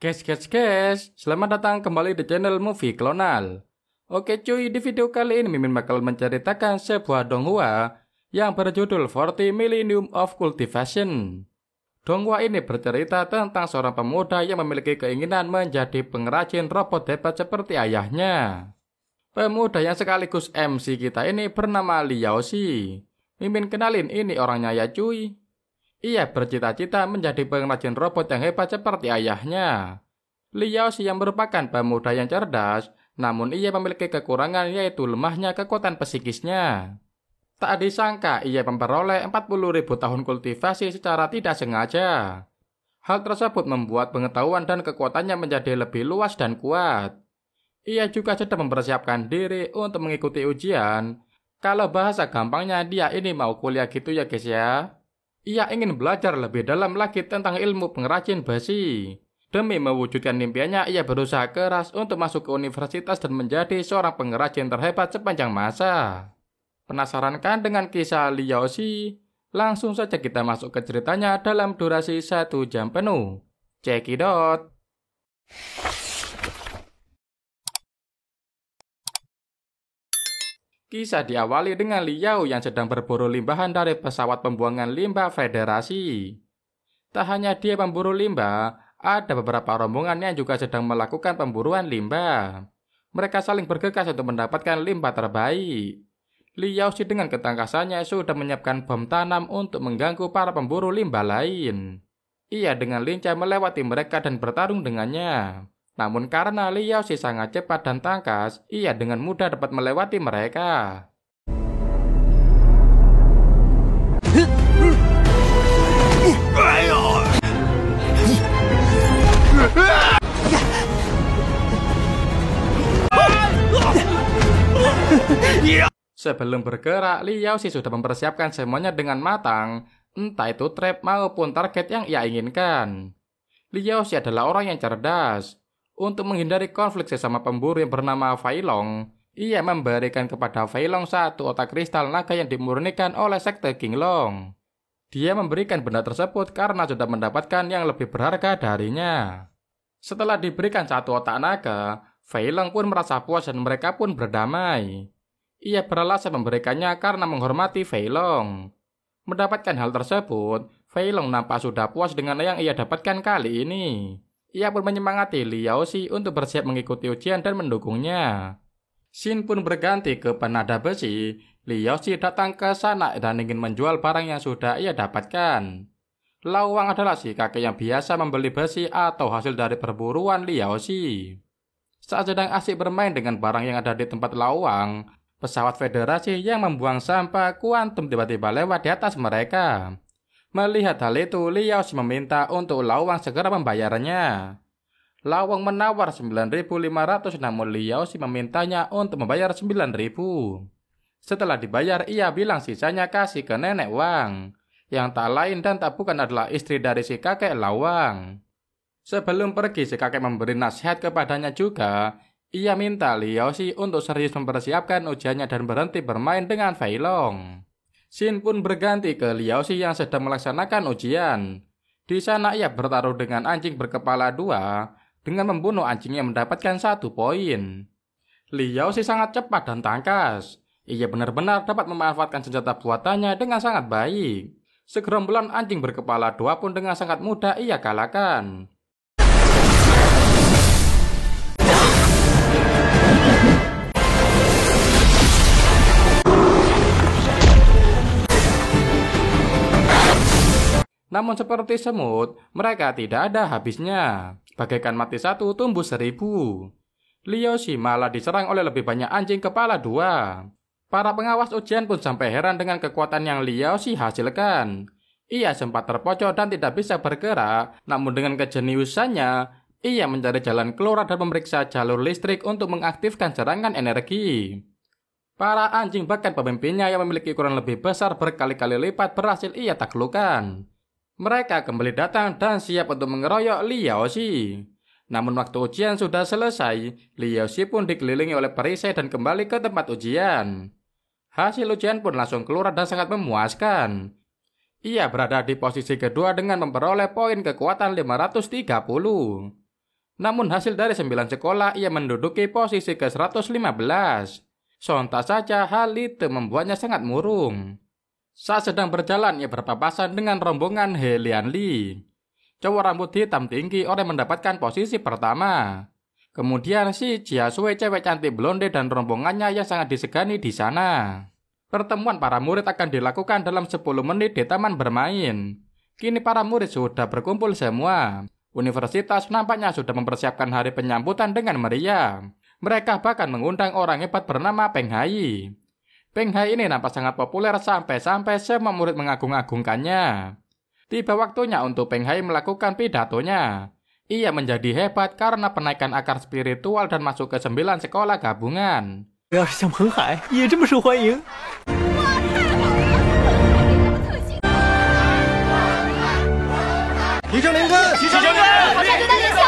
Guys, selamat datang kembali di channel Movie Klonal. Oke cuy, di video kali ini Mimin bakal menceritakan sebuah donghua yang berjudul 40 Millennium of Cultivation. Donghua ini bercerita tentang seorang pemuda yang memiliki keinginan menjadi pengrajin robot hebat seperti ayahnya. Pemuda yang sekaligus MC kita ini bernama Liao Xi. Mimin kenalin, ini orangnya ya cuy. Ia bercita-cita menjadi pengrajin robot yang hebat seperti ayahnya. Liao Xi yang merupakan pemuda yang cerdas, namun ia memiliki kekurangan yaitu lemahnya kekuatan psikisnya. Tak disangka ia memperoleh 40.000 tahun kultivasi secara tidak sengaja. Hal tersebut membuat pengetahuan dan kekuatannya menjadi lebih luas dan kuat. Ia juga sedang mempersiapkan diri untuk mengikuti ujian. Kalau bahasa gampangnya dia ini mau kuliah gitu ya guys ya. Ia ingin belajar lebih dalam lagi tentang ilmu pengrajin besi. Demi mewujudkan impiannya, ia berusaha keras untuk masuk ke universitas dan menjadi seorang pengrajin terhebat sepanjang masa. Penasaran kan dengan kisah Liao Xi? Langsung saja kita masuk ke ceritanya dalam durasi 1 jam penuh. Cekidot! Kisah diawali dengan Liao yang sedang berburu limpahan dari pesawat pembuangan limbah Federasi. Tak hanya dia memburu limbah, ada beberapa rombongan yang juga sedang melakukan pemburuan limbah. Mereka saling bergegas untuk mendapatkan limbah terbaik. Liao Xi dengan ketangkasannya sudah menyiapkan bom tanam untuk mengganggu para pemburu limbah lain. Ia dengan lincah melewati mereka dan bertarung dengannya. Namun karena Liao Xi sangat cepat dan tangkas, ia dengan mudah dapat melewati mereka. Sebelum bergerak, Liao Xi sudah mempersiapkan semuanya dengan matang, entah itu trap maupun target yang ia inginkan. Liao Xi adalah orang yang cerdas. Untuk menghindari konflik sesama pemburu yang bernama Fei Long, ia memberikan kepada Fei Long satu otak kristal naga yang dimurnikan oleh sekte Qinglong. Dia memberikan benda tersebut karena sudah mendapatkan yang lebih berharga darinya. Setelah diberikan satu otak naga, Fei Long pun merasa puas dan mereka pun berdamai. Ia beralasan memberikannya karena menghormati Fei Long. Mendapatkan hal tersebut, Fei Long nampak sudah puas dengan yang ia dapatkan kali ini. Ia pun menyemangati Liao Xi untuk bersiap mengikuti ujian dan mendukungnya. Xin pun berganti ke penada besi. Liao Xi datang ke sana dan ingin menjual barang yang sudah ia dapatkan. Lawang adalah si kakek yang biasa membeli besi atau hasil dari perburuan Liao Xi. Saat sedang asik bermain dengan barang yang ada di tempat Lawang, pesawat Federasi yang membuang sampah kuantum tiba-tiba lewat di atas mereka. Melihat hal itu, Liao Xi meminta untuk Lawang segera membayarnya. Lawang menawar 9.500, namun Liao Xi memintanya untuk membayar 9.000. Setelah dibayar, ia bilang sisanya kasih ke nenek Wang, yang tak lain dan tak bukan adalah istri dari si kakek Lawang. Sebelum pergi, si kakek memberi nasihat kepadanya juga. Ia minta Liao Xi untuk serius mempersiapkan ujiannya dan berhenti bermain dengan Fei Long. Xin pun berganti ke Liao Xi yang sedang melaksanakan ujian. Di sana ia bertaruh dengan anjing berkepala 2. Dengan membunuh anjingnya mendapatkan 1 poin. Liao Xi sangat cepat dan tangkas. Ia benar-benar dapat memanfaatkan senjata buatannya dengan sangat baik. Segerombolan anjing berkepala 2 pun dengan sangat mudah ia kalahkan. Namun seperti semut, mereka tidak ada habisnya. Bagaikan mati 1 tumbuh 1000. Liao Xi malah diserang oleh lebih banyak anjing kepala 2. Para pengawas ujian pun sampai heran dengan kekuatan yang Liao Xi hasilkan. Ia sempat terpojok dan tidak bisa bergerak, namun dengan kejeniusannya, ia mencari jalan keluar dan memeriksa jalur listrik untuk mengaktifkan serangan energi. Para anjing bahkan pemimpinnya yang memiliki ukuran lebih besar berkali-kali lipat berhasil ia taklukkan. Mereka kembali datang dan siap untuk mengeroyok Liao Xi. Namun waktu ujian sudah selesai, Liao Xi pun dikelilingi oleh perisai dan kembali ke tempat ujian. Hasil ujian pun langsung keluar dan sangat memuaskan. Ia berada di posisi kedua dengan memperoleh poin kekuatan 530. Namun hasil dari 9 sekolah ia menduduki posisi ke-115. Sontak saja hal itu membuatnya sangat murung. Saat sedang berjalan ia berpapasan dengan rombongan He Lianli. Cowok rambut hitam tinggi orang mendapatkan posisi pertama. Kemudian si Jia Shui cewek cantik blonde dan rombongannya yang sangat disegani di sana. Pertemuan para murid akan dilakukan dalam 10 menit di taman bermain. Kini para murid sudah berkumpul semua. Universitas nampaknya sudah mempersiapkan hari penyambutan dengan meriah. Mereka bahkan mengundang orang hebat bernama Peng Hai. Peng Hai ini nampak sangat populer sampai-sampai semua murid mengagung-agungkannya. Tiba waktunya untuk Peng Hai melakukan pidatonya. Ia menjadi hebat karena penaikan akar spiritual dan masuk ke 9 sekolah gabungan. 要是像彭海也这么受欢迎。提升灵根，提升灵根，好像对他见效。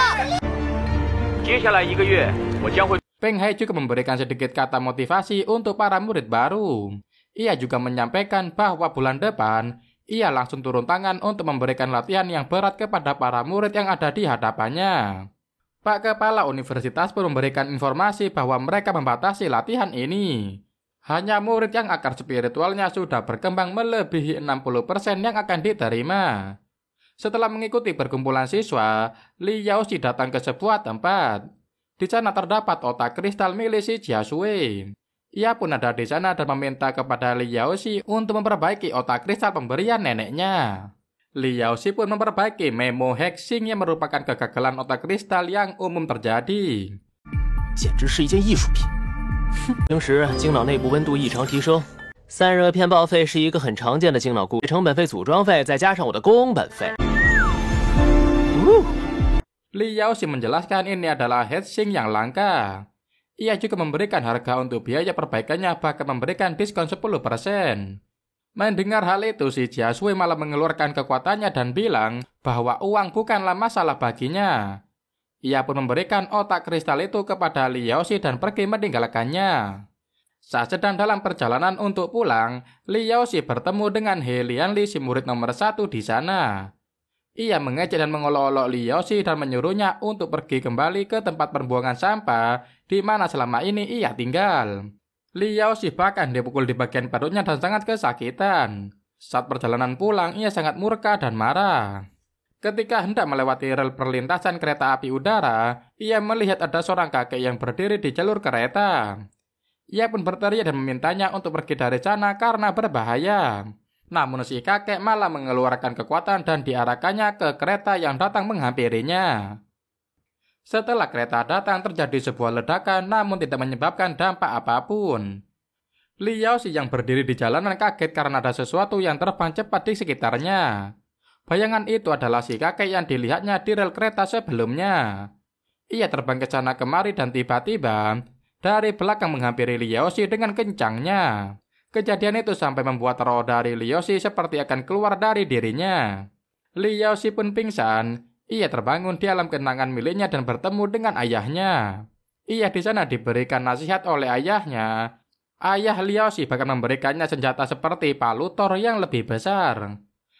接下来1个月，我将会。 Peng Hai juga memberikan sedikit kata motivasi untuk para murid baru. Ia juga menyampaikan bahwa bulan depan, ia langsung turun tangan untuk memberikan latihan yang berat kepada para murid yang ada di hadapannya. Pak Kepala Universitas pun memberikan informasi bahwa mereka membatasi latihan ini. Hanya murid yang akar spiritualnya sudah berkembang melebihi 60% yang akan diterima. Setelah mengikuti perkumpulan siswa, Li Yaoxi datang ke sebuah tempat. Di sana terdapat otak kristal milik si Jia Shui. Ia pun ada di sana dan meminta kepada Li Yaoxi untuk memperbaiki otak kristal pemberian neneknya. Li Yaoxi pun memperbaiki memo hexing yang merupakan kegagalan otak kristal yang umum terjadi. 简直是一件艺术品。平时精脑内部温度异常提升，散热片报废是一个很常见的精脑故障，成本费、组装费再加上我的工本费。Li Yaoxi menjelaskan ini adalah hexing yang langka. Ia juga memberikan harga untuk biaya perbaikannya, bahkan memberikan diskon 10%. Mendengar hal itu, si Jia Shui malah mengeluarkan kekuatannya dan bilang bahwa uang bukanlah masalah baginya. Ia pun memberikan otak kristal itu kepada Li Yaoxi dan pergi meninggalkannya. Saat sedang dalam perjalanan untuk pulang, Li Yaoxi bertemu dengan He Lianli, si murid nomor 1 di sana. Ia mengejek dan mengolok-olok Li Yaoxi dan menyuruhnya untuk pergi kembali ke tempat pembuangan sampah di mana selama ini ia tinggal. Li Yaoxi bahkan dipukul di bagian perutnya dan sangat kesakitan. Saat perjalanan pulang, ia sangat murka dan marah. Ketika hendak melewati rel perlintasan kereta api udara, ia melihat ada seorang kakek yang berdiri di jalur kereta. Ia pun berteriak dan memintanya untuk pergi dari sana karena berbahaya. Namun si kakek malah mengeluarkan kekuatan dan diarahkannya ke kereta yang datang menghampirinya. Setelah kereta datang terjadi sebuah ledakan namun tidak menyebabkan dampak apapun. Li Yaoxi yang berdiri di jalanan kaget karena ada sesuatu yang terbang cepat di sekitarnya. Bayangan itu adalah si kakek yang dilihatnya di rel kereta sebelumnya. Ia terbang ke sana kemari dan tiba-tiba dari belakang menghampiri Li Yaoxi dengan kencangnya. Kejadian itu sampai membuat roh dari Li Yaoxi seperti akan keluar dari dirinya. Li Yaoxi pun pingsan. Ia terbangun di alam kenangan miliknya dan bertemu dengan ayahnya. Ia di sana diberikan nasihat oleh ayahnya. Ayah Li Yaoxi bahkan memberikannya senjata seperti palu Thor yang lebih besar.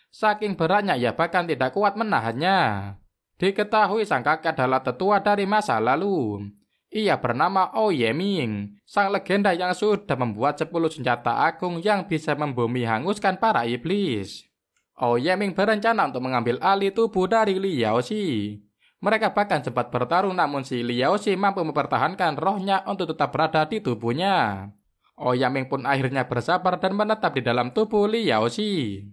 Saking beratnya ia bahkan tidak kuat menahannya. Diketahui sang kakek adalah tetua dari masa lalu. Ia bernama Ouyang Ming, sang legenda yang sudah membuat 10 senjata agung yang bisa membumi hanguskan para iblis. Ouyang Ming berencana untuk mengambil alih tubuh dari Li Yaoxi. Mereka bahkan sempat bertarung namun si Li Yaoxi mampu mempertahankan rohnya untuk tetap berada di tubuhnya. Ouyang Ming pun akhirnya bersabar dan menetap di dalam tubuh Li Yaoxi.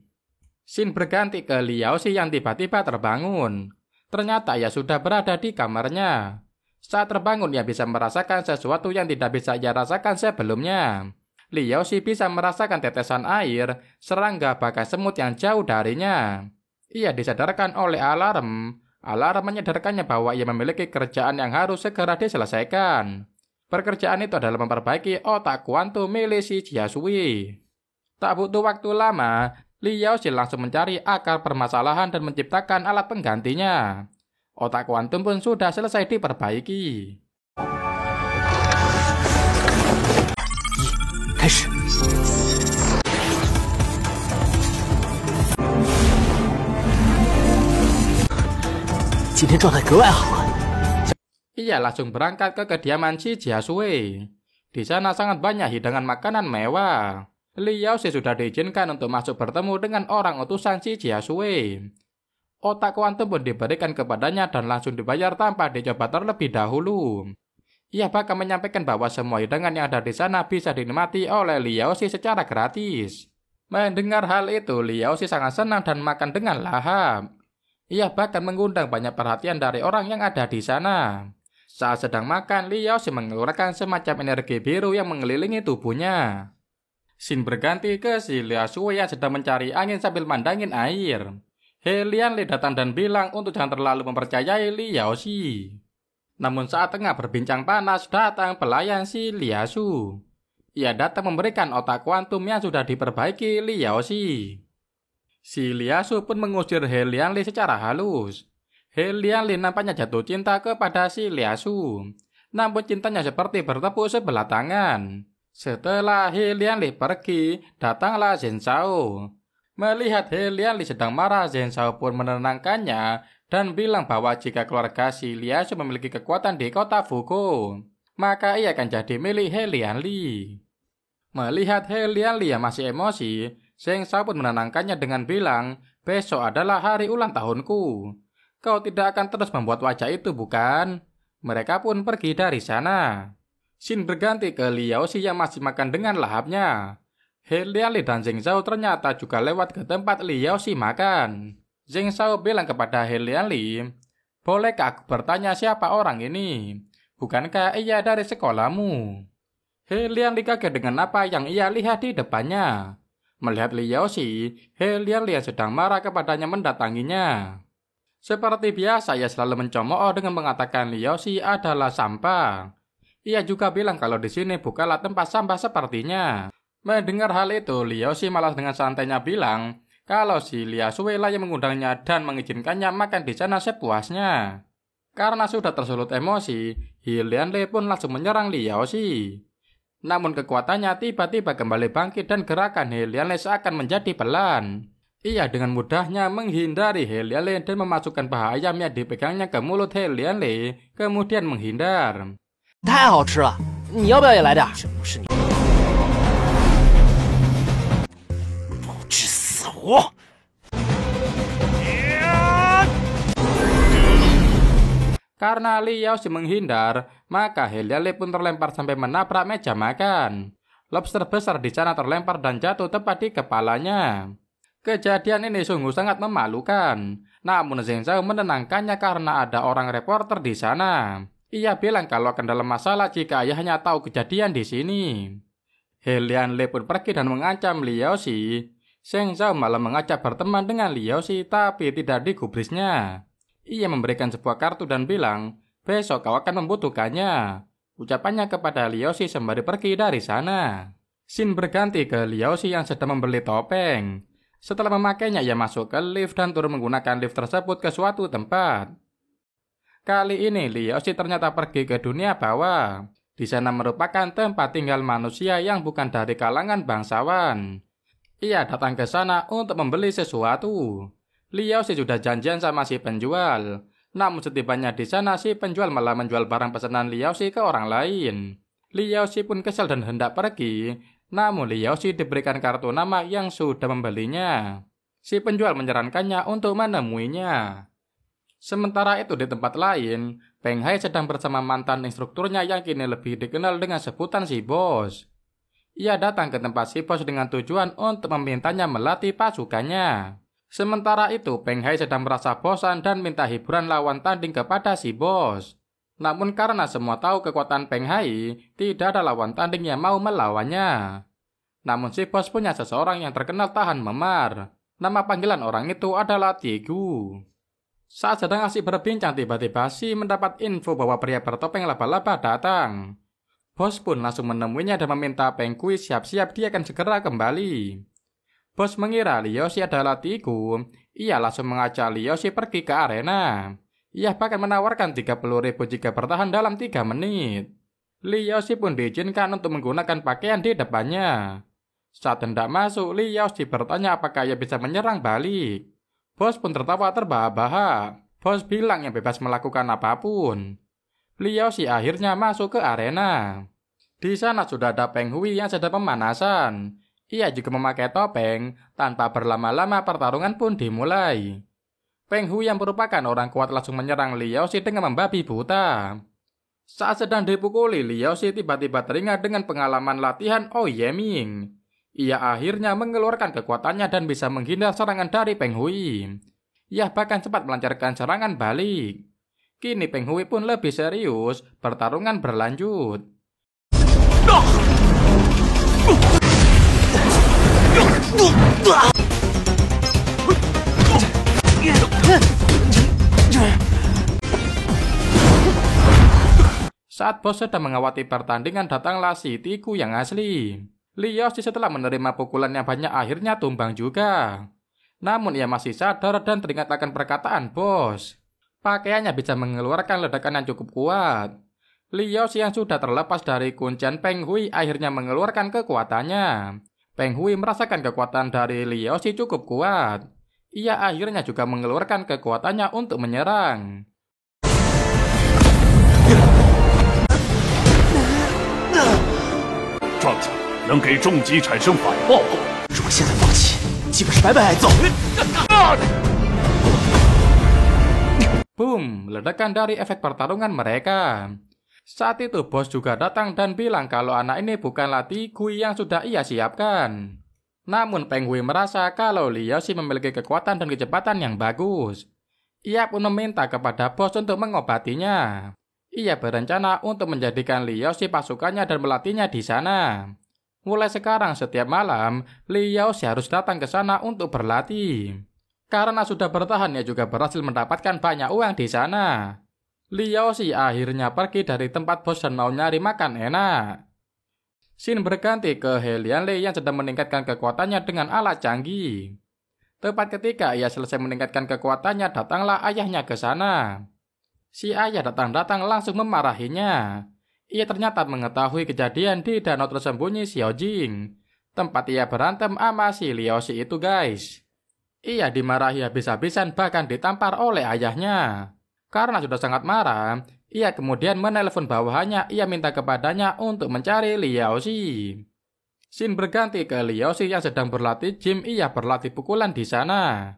Scene berganti ke Li Yaoxi yang tiba-tiba terbangun. Ternyata ia sudah berada di kamarnya. Saat terbangun, ia bisa merasakan sesuatu yang tidak bisa ia rasakan sebelumnya. Li Yaoxi bisa merasakan tetesan air, serangga, bahkan semut yang jauh darinya. Ia disadarkan oleh alarm. Alarm menyadarkannya bahwa ia memiliki kerjaan yang harus segera diselesaikan. Pekerjaan itu adalah memperbaiki otak kuantum milik si Jia Shui. Tak butuh waktu lama, Li Yaoxi langsung mencari akar permasalahan dan menciptakan alat penggantinya. Otak kuantum pun sudah selesai diperbaiki. 开始。今天状态格外好啊！ Ia langsung berangkat ke kediaman si Jiasue. Di sana sangat banyak hidangan makanan mewah. Li Yaoxi sudah diizinkan untuk masuk bertemu dengan orang utusan si Jiasue. Otak kuantum pun diberikan kepadanya dan langsung dibayar tanpa dicoba terlebih dahulu. Ia bahkan menyampaikan bahwa semua hidangan yang ada di sana bisa dinikmati oleh Li Yaoxi secara gratis. Mendengar hal itu, Li Yaoxi sangat senang dan makan dengan lahap. Ia bahkan mengundang banyak perhatian dari orang yang ada di sana. Saat sedang makan, Li Yaoxi mengeluarkan semacam energi biru yang mengelilingi tubuhnya. Scene berganti ke si Liasue yang sedang mencari angin sambil mandangin air. He Lianli datang dan bilang untuk jangan terlalu mempercayai Li Yaoxi. Namun saat tengah berbincang panas, datang pelayan si Liasu. Ia datang memberikan otak kuantum yang sudah diperbaiki Li Yaoxi. Si Liasu pun mengusir He Lianli secara halus. He Lianli nampaknya jatuh cinta kepada si Liasu. Namun cintanya seperti bertepuk sebelah tangan. Setelah He Lianli pergi, datanglah Zhen Shao. Melihat He Lianli sedang marah, Zhen Shao pun menenangkannya dan bilang bahwa jika keluarga si Liasu memiliki kekuatan di kota Fuko, maka ia akan jadi milik He Lianli. Melihat He Lianli yang masih emosi, Zhen Shao pun menenangkannya dengan bilang, besok adalah hari ulang tahunku. Kau tidak akan terus membuat wajah itu, bukan? Mereka pun pergi dari sana. Scene berganti ke Li Yaoxi yang masih makan dengan lahapnya. He Lianli dan Zheng Zhao ternyata juga lewat ke tempat Li Yaoxi makan. Zheng Zhao bilang kepada He Lianli, bolehkah aku bertanya siapa orang ini? Bukankah ia dari sekolahmu? He Lianli kaget dengan apa yang ia lihat di depannya. Melihat Li Yaoxi, He Lianli yang sedang marah kepadanya mendatanginya. Seperti biasa, ia selalu mencemooh dengan mengatakan Li Yaoxi adalah sampah. Ia juga bilang kalau di sini bukanlah tempat sampah sepertinya. Mendengar hal itu, Li Yaoxi malah dengan santainya bilang kalau si Liasue lah yang mengundangnya dan mengizinkannya makan di sana sepuasnya. Karena sudah tersulut emosi, He Lianli pun langsung menyerang Li Yaoxi. Namun kekuatannya tiba-tiba kembali bangkit dan gerakan He Lianli seakan menjadi pelan. Ia dengan mudahnya menghindari He Lianli dan memasukkan paha ayam yang dipegangnya ke mulut He Lianli, kemudian menghindar. 太好吃了，你要不要也来点？这不是你，不知死活！ Karena Li Yaoxi menghindar, maka He Lianli pun terlempar sampai menabrak meja makan. Lobster besar di sana terlempar dan jatuh tepat di kepalanya. Kejadian ini sungguh sangat memalukan. Namun Zheng Zhao menenangkannya karena ada orang reporter di sana. Ia bilang kalau akan dalam masalah jika ayahnya tahu kejadian di sini. He Lianli pun pergi dan mengancam Li Yaoxi. Zheng Zhao malah mengajak berteman dengan Li Yaoxi tapi tidak digubrisnya. Ia memberikan sebuah kartu dan bilang, besok kau akan membutuhkannya. Ucapannya kepada Li Yaoxi sembari pergi dari sana. Scene berganti ke Li Yaoxi yang sedang membeli topeng. Setelah memakainya, ia masuk ke lift dan turun menggunakan lift tersebut ke suatu tempat. Kali ini, Li Yaoxi ternyata pergi ke dunia bawah. Di sana merupakan tempat tinggal manusia yang bukan dari kalangan bangsawan. Ia datang ke sana untuk membeli sesuatu. Li Yaoxi sudah janjian sama si penjual. Namun setibanya di sana, si penjual malah menjual barang pesanan Li Yaoxi ke orang lain. Li Yaoxi pun kesal dan hendak pergi. Namun Li Yaoxi diberikan kartu nama yang sudah membelinya. Si penjual menyarankannya untuk menemuinya. Sementara itu di tempat lain, Peng Hai sedang bersama mantan instrukturnya yang kini lebih dikenal dengan sebutan si bos. Ia datang ke tempat si bos dengan tujuan untuk memintanya melatih pasukannya. Sementara itu, Peng Hai sedang merasa bosan dan minta hiburan lawan tanding kepada si bos. Namun karena semua tahu kekuatan Peng Hai, tidak ada lawan tanding yang mau melawannya. Namun si bos punya seseorang yang terkenal tahan memar. Nama panggilan orang itu adalah Tigu. Saat sedang asik berbincang, tiba-tiba si mendapat info bahwa pria bertopeng laba-laba datang. Bos pun langsung menemuinya dan meminta Peng Kui siap-siap dia akan segera kembali. Bos mengira Li Yaoxi adalah Tigu. Ia langsung mengajak Li Yaoxi pergi ke arena. Ia bahkan menawarkan 30.000 jika bertahan dalam 3 menit. Li Yaoxi pun diizinkan untuk menggunakan pakaian di depannya. Saat hendak masuk, Li Yaoxi bertanya apakah ia bisa menyerang balik. Bos pun tertawa terbahak-bahak. Bos bilang yang bebas melakukan apapun. Liao Xi akhirnya masuk ke arena. Di sana sudah ada Peng Hui yang sedang pemanasan. Ia juga memakai topeng. Tanpa berlama-lama pertarungan pun dimulai. Peng Hui yang merupakan orang kuat langsung menyerang Liao Xi dengan membabi buta. Saat sedang dipukuli, Liao Xi tiba-tiba teringat dengan pengalaman latihan Ouyé Ming. Ia akhirnya mengeluarkan kekuatannya dan bisa menghindar serangan dari Peng Hui. Ia bahkan sempat melancarkan serangan balik. Kini Peng Hui pun lebih serius, pertarungan berlanjut. Saat bos sedang mengawati pertandingan, datanglah si Tiku yang asli. Liao Xi setelah menerima pukulan yang banyak akhirnya tumbang juga. Namun ia masih sadar dan teringat akan perkataan bos. Pakaiannya bisa mengeluarkan ledakan yang cukup kuat. Liao Xi yang sudah terlepas dari kuncian Peng Hui akhirnya mengeluarkan kekuatannya. Peng Hui merasakan kekuatan dari Liao Xi cukup kuat. Ia akhirnya juga mengeluarkan kekuatannya untuk menyerang. 撞击能给重击产生反爆后， 如果现在放弃，基本是白白挨揍。 Boom, ledakan dari efek pertarungan mereka. Saat itu bos juga datang dan bilang kalau anak ini bukanlah Tigui yang sudah ia siapkan. Namun Peng Hui merasa kalau Liao Xi memiliki kekuatan dan kecepatan yang bagus. Ia pun meminta kepada bos untuk mengobatinya. Ia berencana untuk menjadikan Liao Xi pasukannya dan melatihnya di sana. Mulai sekarang setiap malam, Liao Xi harus datang ke sana untuk berlatih. Karena sudah bertahan, ia juga berhasil mendapatkan banyak uang di sana. Liao Xi akhirnya pergi dari tempat bos dan mau nyari makan enak. Scene berganti ke He Lianlei yang sedang meningkatkan kekuatannya dengan alat canggih. Tepat ketika ia selesai meningkatkan kekuatannya, datanglah ayahnya ke sana. Si ayah datang-datang langsung memarahinya. Ia ternyata mengetahui kejadian di danau tersembunyi Xiaojing, tempat ia berantem sama si Liao Xi itu guys. Ia dimarahi habis-habisan bahkan ditampar oleh ayahnya. Karena sudah sangat marah, ia kemudian menelepon bawahannya. Ia minta kepadanya untuk mencari Liao Xi. Scene berganti ke Liao Xi yang sedang berlatih gym. Ia berlatih pukulan di sana.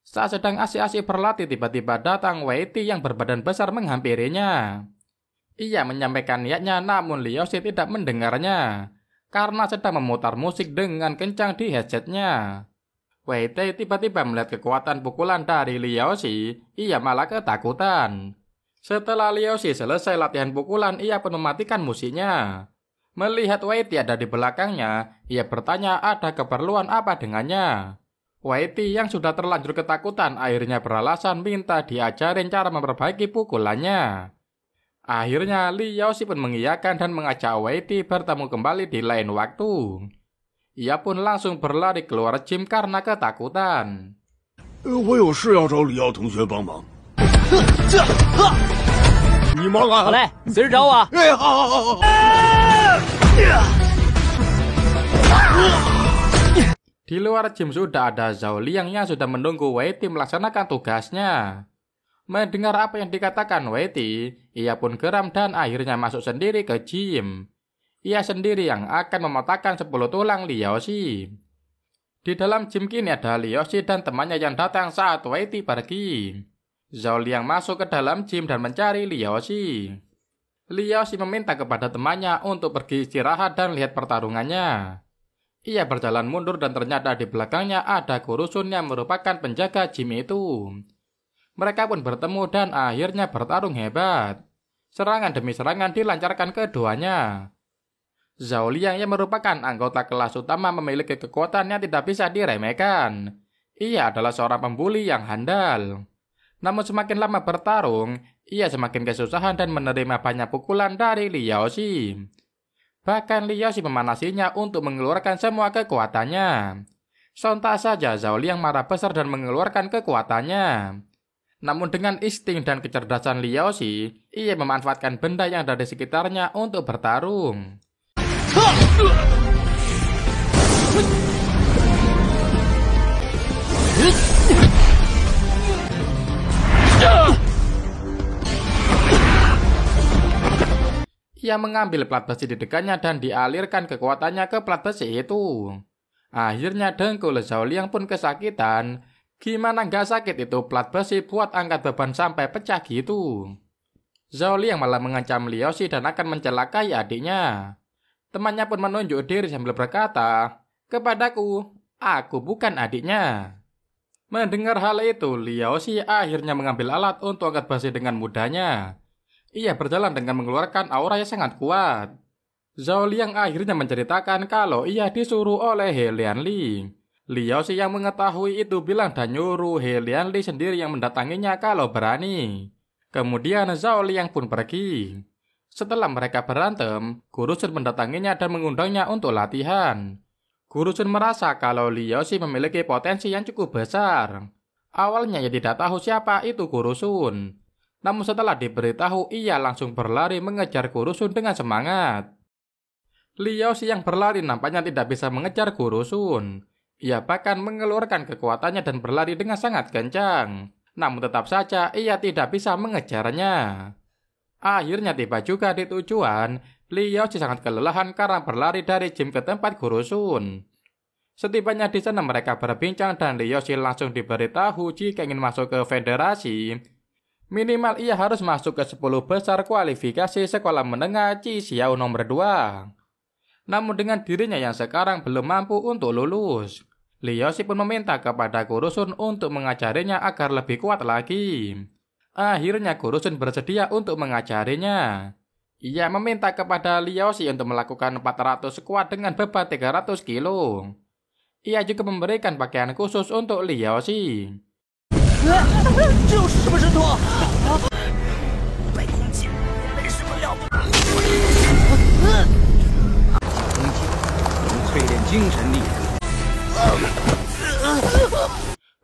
Saat sedang asik-asik berlatih, tiba-tiba datang Wei Ti yang berbadan besar menghampirinya. Ia menyampaikan niatnya, namun Liao Xi tidak mendengarnya karena sedang memutar musik dengan kencang di headsetnya. Wei Ti tiba-tiba melihat kekuatan pukulan dari Liao Xi. Ia malah ketakutan. Setelah Liao Xi selesai latihan pukulan, ia pun mematikan musiknya. Melihat Wei Ti ada di belakangnya, ia bertanya ada keperluan apa dengannya. Wei Ti yang sudah terlanjur ketakutan akhirnya beralasan minta diajarin cara memperbaiki pukulannya. Akhirnya Liao Xi pun mengiyakan dan mengajak Wei Ti bertemu kembali di lain waktu. Ia pun langsung berlari keluar gym karena ketakutan. 我有事要找李耀同学帮忙。你忙啊！好嘞，随时找我。哎，好。 Di luar gym sudah ada Zhao Liang yang sudah menunggu Wei Ti melaksanakan tugasnya. Mendengar apa yang dikatakan Wei Ti, ia pun geram dan akhirnya masuk sendiri ke gym. Ia sendiri yang akan mematahkan 10 tulang Liao Xi. Di dalam gym kini ada Liao Xi dan temannya yang datang saat Wei Ti pergi. Zhao Liang masuk ke dalam gym dan mencari Liao Xi. Liao Xi meminta kepada temannya untuk pergi istirahat dan lihat pertarungannya. Ia berjalan mundur dan ternyata di belakangnya ada Guru Sun yang merupakan penjaga gym itu. Mereka pun bertemu dan akhirnya bertarung hebat. Serangan demi serangan dilancarkan keduanya. Zhao Liang yang merupakan anggota kelas utama memiliki kekuatan yang tidak bisa diremehkan. Ia adalah seorang pembuli yang handal. Namun semakin lama bertarung, ia semakin kesusahan dan menerima banyak pukulan dari Liao Xi. Bahkan Liao Xi memanasinya untuk mengeluarkan semua kekuatannya. Sontak saja Zhao Liang marah besar dan mengeluarkan kekuatannya. Namun dengan insting dan kecerdasan Liao Xi, ia memanfaatkan benda yang ada di sekitarnya untuk bertarung. Ia mengambil plat besi di dekatnya dan dialirkan kekuatannya ke plat besi itu. Akhirnya dengkul Zhao Liang pun kesakitan. Gimana nggak sakit itu plat besi buat angkat beban sampai pecah gitu. Zhao Liang malah mengancam Liao Shi dan akan mencelakai adiknya. Temannya pun menunjuk diri sambil berkata, "Kepadaku, aku bukan adiknya." Mendengar hal itu, Liao Shi akhirnya mengambil alat untuk angkat besi dengan mudahnya. Ia berjalan dengan mengeluarkan aura yang sangat kuat. Zhao Liang akhirnya menceritakan kalau ia disuruh oleh He Lianli. Liao Shi yang mengetahui itu bilang dan nyuruh He Lianli sendiri yang mendatanginya kalau berani. Kemudian Zhao Liang pun pergi. Setelah mereka berantem, Guru Sun mendatanginya dan mengundangnya untuk latihan. Guru Sun merasa kalau Liao Shi memiliki potensi yang cukup besar. Awalnya ia tidak tahu siapa itu Guru Sun. Namun setelah diberitahu, ia langsung berlari mengejar Guru Sun dengan semangat. Liao Shi yang berlari nampaknya tidak bisa mengejar Guru Sun. Ia bahkan mengeluarkan kekuatannya dan berlari dengan sangat kencang. Namun tetap saja ia tidak bisa mengejarnya. Akhirnya tiba juga di tujuan. Liao Shi sangat kelelahan karena berlari dari gym ke tempat Guru Sun. Setibanya di sana mereka berbincang dan Liao Shi langsung diberitahu jika ingin masuk ke federasi, minimal ia harus masuk ke 10 besar kualifikasi sekolah menengah Xiao nomor 2. Namun dengan dirinya yang sekarang belum mampu untuk lulus, Liao Shi pun meminta kepada Guru Sun untuk mengajarinya agar lebih kuat lagi. Akhirnya Guru Sun bersedia untuk mengajarinya. Ia meminta kepada Liao Shi untuk melakukan 400 squat dengan beban 300 kilo. Ia juga memberikan pakaian khusus untuk Liao Shi. 这又是什么神通？白空气没什么了不起。能淬炼精神力量。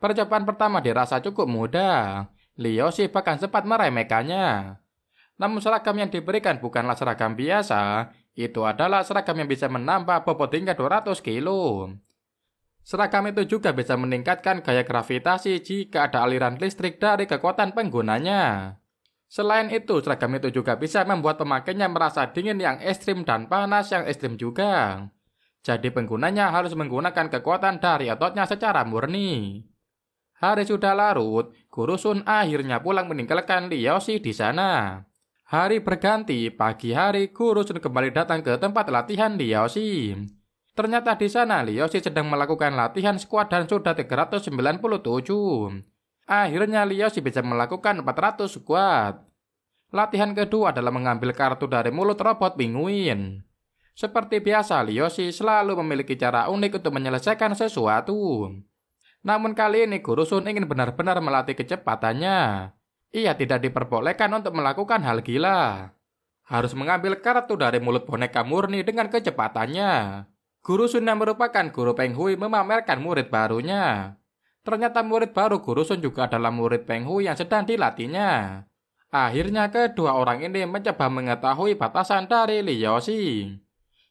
Percobaan pertama dirasa cukup mudah. Liao Shi bahkan sempat meremehkannya. Namun seragam yang diberikan bukanlah seragam biasa. Itu adalah seragam yang bisa menambah bobot hingga 200 kilo. Seragam itu juga bisa meningkatkan gaya gravitasi jika ada aliran listrik dari kekuatan penggunanya. Selain itu, seragam itu juga bisa membuat pemakainya merasa dingin yang ekstrim dan panas yang ekstrim juga. Jadi penggunanya harus menggunakan kekuatan dari ototnya secara murni. Hari sudah larut, Guru Sun akhirnya pulang meninggalkan Liao Shi di sana. Hari berganti, pagi hari Guru Sun kembali datang ke tempat latihan Liao Shi. Ternyata di sana Liao Shi sedang melakukan latihan squat dan sudah 397. Akhirnya Liao Shi bisa melakukan 400 squat. Latihan kedua adalah mengambil kartu dari mulut robot pinguin. Seperti biasa, Liao Shi selalu memiliki cara unik untuk menyelesaikan sesuatu. Namun kali ini Guru Sun ingin benar-benar melatih kecepatannya. Ia tidak diperbolehkan untuk melakukan hal gila. Harus mengambil kartu dari mulut boneka murni dengan kecepatannya. Guru Sun yang merupakan guru Peng Hui memamerkan murid barunya. Ternyata murid baru Guru Sun juga adalah murid Peng Hui yang sedang dilatihnya. Akhirnya kedua orang ini mencoba mengetahui batasan dari Liao Shi.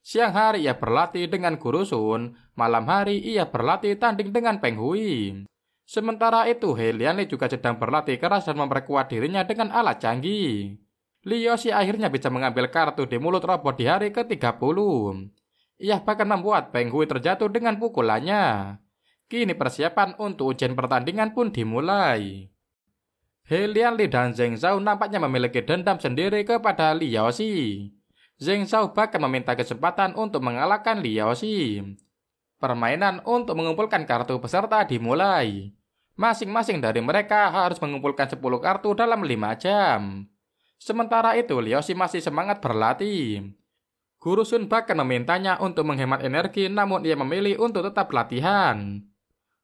Siang hari ia berlatih dengan Guru Sun, malam hari ia berlatih tanding dengan Peng Hui. Sementara itu He Lianli juga sedang berlatih keras dan memperkuat dirinya dengan alat canggih. Liao Shi akhirnya bisa mengambil kartu di mulut robot di hari ke-30. Ia bahkan membuat Peng Hui terjatuh dengan pukulannya. Kini persiapan untuk ujian pertandingan pun dimulai. He Lianli dan Zheng Zhao nampaknya memiliki dendam sendiri kepada Liao Shi. Zheng Zhao bahkan meminta kesempatan untuk mengalahkan Liao Shi. Permainan untuk mengumpulkan kartu peserta dimulai. Masing-masing dari mereka harus mengumpulkan 10 kartu dalam 5 jam. Sementara itu Liao Shi masih semangat berlatih. Guru Sun bahkan memintanya untuk menghemat energi, namun ia memilih untuk tetap latihan.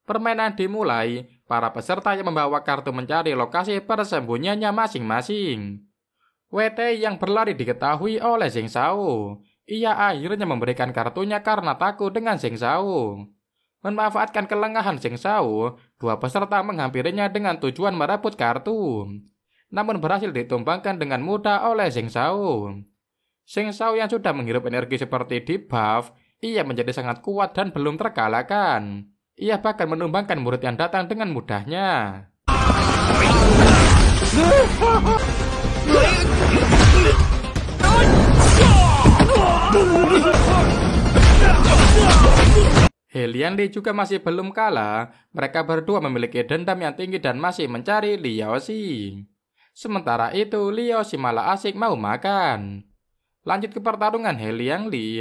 Permainan dimulai, para peserta yang membawa kartu mencari lokasi persembunyiannya masing-masing. WT yang berlari diketahui oleh Zheng Zhao. Ia akhirnya memberikan kartunya karena takut dengan Zheng Zhao. Memanfaatkan kelengahan Zheng Zhao, dua peserta menghampirinya dengan tujuan merebut kartu. Namun berhasil ditumbangkan dengan mudah oleh Zheng Zhao. Zheng Zhao yang sudah menghirup energi seperti debuff, ia menjadi sangat kuat dan belum terkalahkan. Ia bahkan menumbangkan murid yang datang dengan mudahnya. Lianli juga masih belum kalah. Mereka berdua memiliki dendam yang tinggi dan masih mencari Liao Xi. Sementara itu, Liao Xi malah asik mau makan. Lanjut ke pertarungan He Lianli.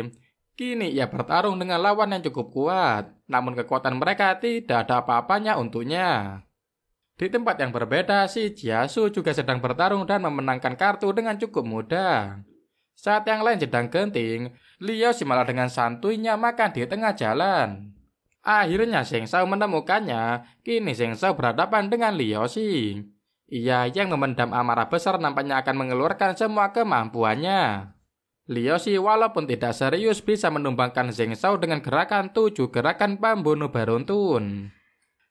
Kini ia bertarung dengan lawan yang cukup kuat. Namun kekuatan mereka tidak ada apa-apanya untuknya. Di tempat yang berbeda, si Jiasu juga sedang bertarung dan memenangkan kartu dengan cukup mudah. Saat yang lain sedang genting, Liao Xi malah dengan santuinya makan di tengah jalan. Akhirnya Zheng Shao menemukannya. Kini Zheng Shao berhadapan dengan Liao Xi. Ia yang memendam amarah besar nampaknya akan mengeluarkan semua kemampuannya. Liao Xi walaupun tidak serius bisa menumbangkan Zheng Shao dengan gerakan 7 gerakan pembunuh beruntun.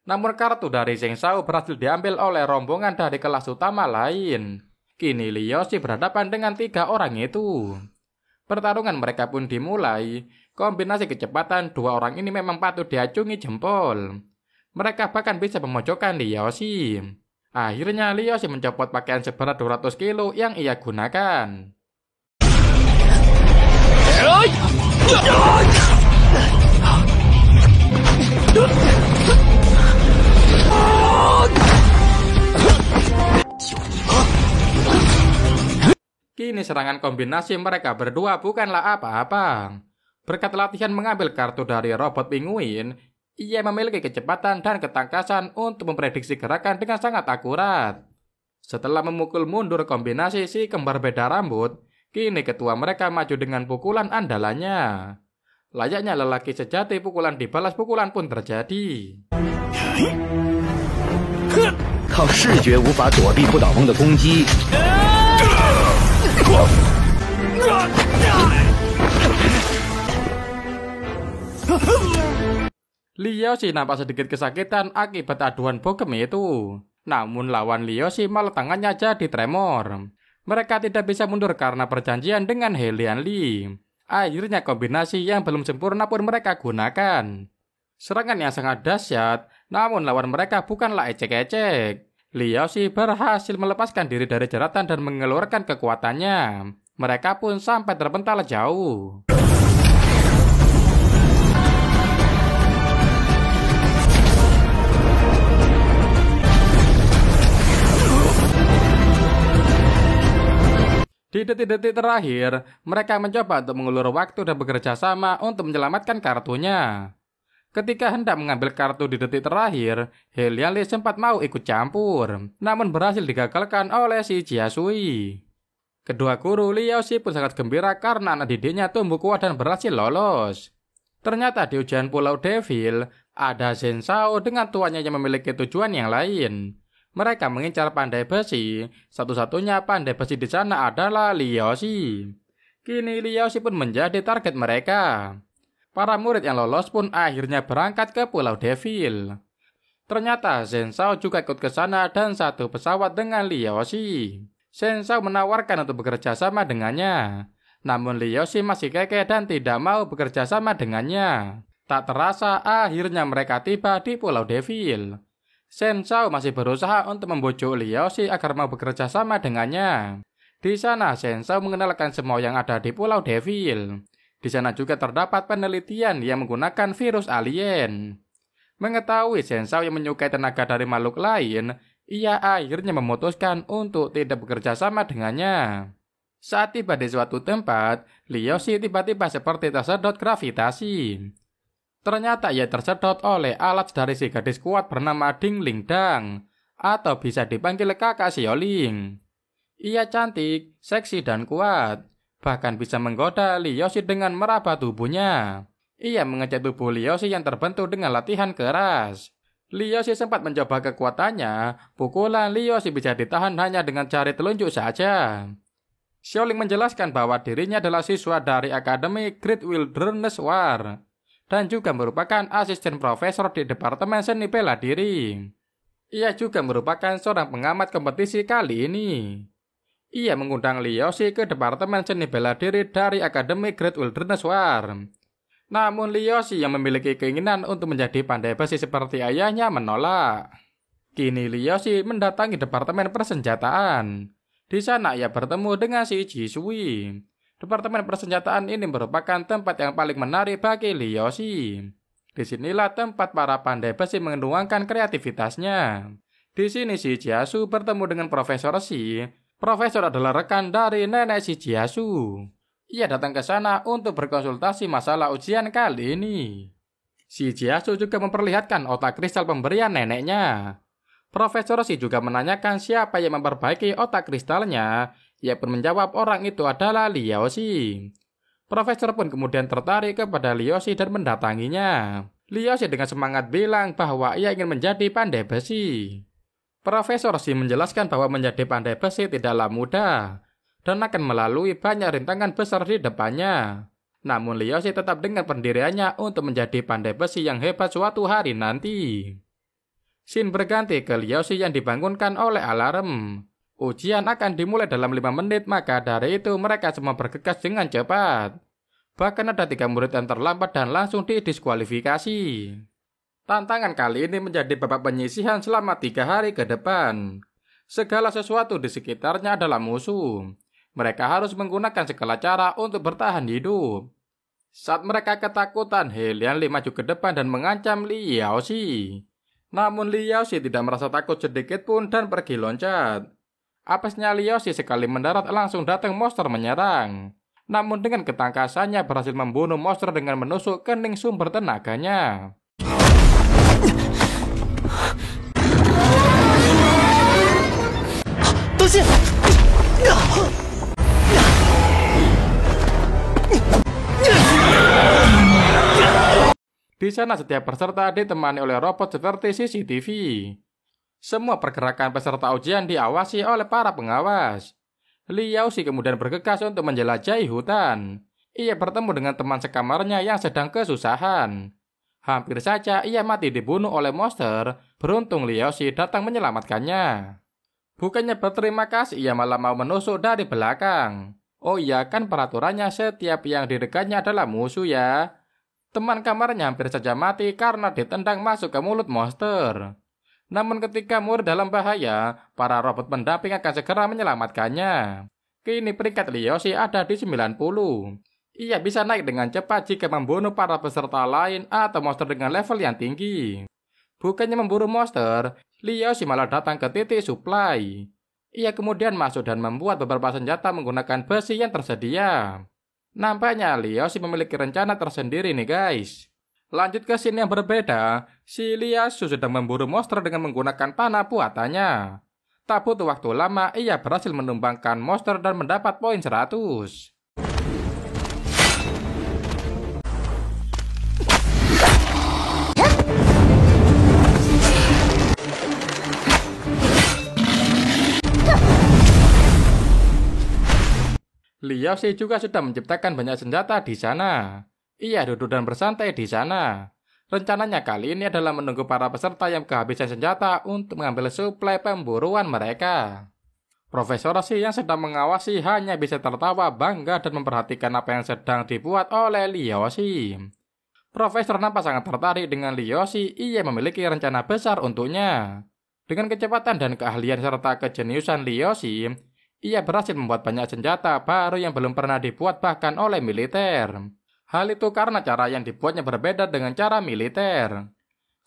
Namun kartu dari Zheng Shao berhasil diambil oleh rombongan dari kelas utama lain. Kini Liao Xi berhadapan dengan 3 orang itu. Pertarungan mereka pun dimulai. Kombinasi kecepatan 2 orang ini memang patut diacungi jempol. Mereka bahkan bisa memojokkan Liao Xi. Akhirnya Liao Xi mencopot pakaian seberat 200 kilo yang ia gunakan. Kini serangan kombinasi mereka berdua bukanlah apa-apa. Berkat latihan mengambil kartu dari robot penguin, ia memiliki kecepatan dan ketangkasan untuk memprediksi gerakan dengan sangat akurat. Setelah memukul mundur kombinasi si kembar beda rambut, kini ketua mereka maju dengan pukulan andalannya. Layaknya lelaki sejati, pukulan dibalas pukulan pun terjadi. 靠视觉无法躲避不倒翁的攻击。 Liao Xi nampak sedikit kesakitan akibat aduan bogem itu. Namun lawan Liao Xi malah tangannya jadi tremor. Mereka tidak bisa mundur karena perjanjian dengan He Lianli. Akhirnya kombinasi yang belum sempurna pun mereka gunakan. Serangan yang sangat dahsyat, namun lawan mereka bukanlah ecek-ecek. Liao Xi berhasil melepaskan diri dari jeratan dan mengeluarkan kekuatannya. Mereka pun sampai terpental jauh. Di detik-detik terakhir, mereka mencoba untuk mengulur waktu dan bekerja sama untuk menyelamatkan kartunya. Ketika hendak mengambil kartu di detik terakhir, He Lianli sempat mau ikut campur, namun berhasil digagalkan oleh si Jiasui. Kedua guru Liao Xi pun sangat gembira karena anak didiknya tumbuh kuat dan berhasil lolos. Ternyata di ujian Pulau Devil, ada Zheng Shao dengan tuannya yang memiliki tujuan yang lain. Mereka mengincar pandai besi. Satu-satunya pandai besi di sana adalah Liao Xi. Kini Liao Xi pun menjadi target mereka. Para murid yang lolos pun akhirnya berangkat ke Pulau Devil. Ternyata Zheng Shao juga ikut ke sana dan satu pesawat dengan Liao Xi. Zheng Shao menawarkan untuk bekerja sama dengannya. Namun Liao Xi masih kekeh dan tidak mau bekerja sama dengannya. Tak terasa akhirnya mereka tiba di Pulau Devil. Zheng Shao masih berusaha untuk membujuk Liao Xi agar mau bekerja sama dengannya. Di sana Zheng Shao mengenalkan semua yang ada di Pulau Devil. Di sana juga terdapat penelitian yang menggunakan virus alien. Mengetahui Zheng Shao yang menyukai tenaga dari makhluk lain, ia akhirnya memutuskan untuk tidak bekerja sama dengannya. Saat tiba di suatu tempat, Liao Xi tiba-tiba seperti tersedot gravitasi. Ternyata ia tersedot oleh alat dari si gadis kuat bernama Ding Ling Dang, atau bisa dipanggil kakak Xiaoling. Ia cantik, seksi dan kuat. Bahkan bisa menggoda Liao Xi dengan meraba tubuhnya. Ia mengejek tubuh Liao Xi yang terbentuk dengan latihan keras. Liao Xi sempat mencoba kekuatannya. Pukulan Liao Xi bisa ditahan hanya dengan jari telunjuk saja. Xiaoling menjelaskan bahwa dirinya adalah siswa dari Akademi Great Wilderness War dan juga merupakan asisten profesor di Departemen Seni Bela Diri. Ia juga merupakan seorang pengamat kompetisi kali ini. Ia mengundang Liao Xi ke Departemen Seni Bela Diri dari Akademi Great Wilderness War. Namun Liao Xi yang memiliki keinginan untuk menjadi pandai besi seperti ayahnya menolak. Kini Liao Xi mendatangi Departemen Persenjataan. Di sana ia bertemu dengan si Jisui. Departemen Persenjataan ini merupakan tempat yang paling menarik bagi Liao Xi. Disinilah tempat para pandai besi menuangkan kreativitasnya. Di sini si Jiasu bertemu dengan Profesor Shi. Profesor adalah rekan dari nenek si Jiasu. Ia datang ke sana untuk berkonsultasi masalah ujian kali ini. Si Jiasu juga memperlihatkan otak kristal pemberian neneknya. Profesor Shi juga menanyakan siapa yang memperbaiki otak kristalnya. Ia pun menjawab orang itu adalah Liao Shi. Profesor pun kemudian tertarik kepada Liao Shi dan mendatanginya. Liao Shi dengan semangat bilang bahwa ia ingin menjadi pandai besi. Profesor Shi menjelaskan bahwa menjadi pandai besi tidaklah mudah dan akan melalui banyak rintangan besar di depannya. Namun Liao Shi tetap dengan pendiriannya untuk menjadi pandai besi yang hebat suatu hari nanti. Scene berganti ke Liao Shi yang dibangunkan oleh alarm. Ujian akan dimulai dalam 5 menit, maka dari itu mereka semua bergegas dengan cepat. Bahkan ada 3 murid yang terlambat dan langsung didiskualifikasi. Tantangan kali ini menjadi babak penyisihan selama 3 hari ke depan. Segala sesuatu di sekitarnya adalah musuh. Mereka harus menggunakan segala cara untuk bertahan hidup. Saat mereka ketakutan, He Lianli maju ke depan dan mengancam Liao Shi. Namun Liao Shi tidak merasa takut sedikit pun dan pergi loncat. Apesnya Liao Shi sekali mendarat langsung datang monster menyerang. Namun dengan ketangkasannya berhasil membunuh monster dengan menusuk kening sumber tenaganya. Di sana setiap peserta ditemani oleh robot seperti CCTV. Semua pergerakan peserta ujian diawasi oleh para pengawas. Liao Shi kemudian bergegas untuk menjelajahi hutan. Ia bertemu dengan teman sekamarnya yang sedang kesusahan. Hampir saja ia mati dibunuh oleh monster. Beruntung Liao Shi datang menyelamatkannya. Bukannya berterima kasih, ia malah mau menusuk dari belakang. Oh iya, kan peraturannya setiap yang di dekatnya adalah musuh ya. Teman kamarnya hampir saja mati karena ditendang masuk ke mulut monster. Namun ketika murid dalam bahaya, para robot pendamping akan segera menyelamatkannya. Kini peringkat Liao Shi ada di 90. Ia bisa naik dengan cepat jika membunuh para peserta lain atau monster dengan level yang tinggi. Bukannya memburu monster, Liao Shi malah datang ke titik supply. Ia kemudian masuk dan membuat beberapa senjata menggunakan besi yang tersedia. Nampaknya Liao Shi memiliki rencana tersendiri nih guys. Lanjut ke scene yang berbeda, si Liao Shi sedang memburu monster dengan menggunakan panah buatannya. Tak butuh waktu lama, ia berhasil menumbangkan monster dan mendapat poin 100. Liao Shi juga sudah menciptakan banyak senjata di sana. Ia duduk dan bersantai di sana. Rencananya kali ini adalah menunggu para peserta yang kehabisan senjata untuk mengambil suplai pemburuan mereka. Profesor Shi yang sedang mengawasi hanya bisa tertawa bangga dan memperhatikan apa yang sedang dibuat oleh Liao Shi. Profesor nampak sangat tertarik dengan Liao Shi. Ia memiliki rencana besar untuknya. Dengan kecepatan dan keahlian serta kejeniusan Liao Shi, ia berhasil membuat banyak senjata baru yang belum pernah dibuat bahkan oleh militer. Hal itu karena cara yang dibuatnya berbeda dengan cara militer.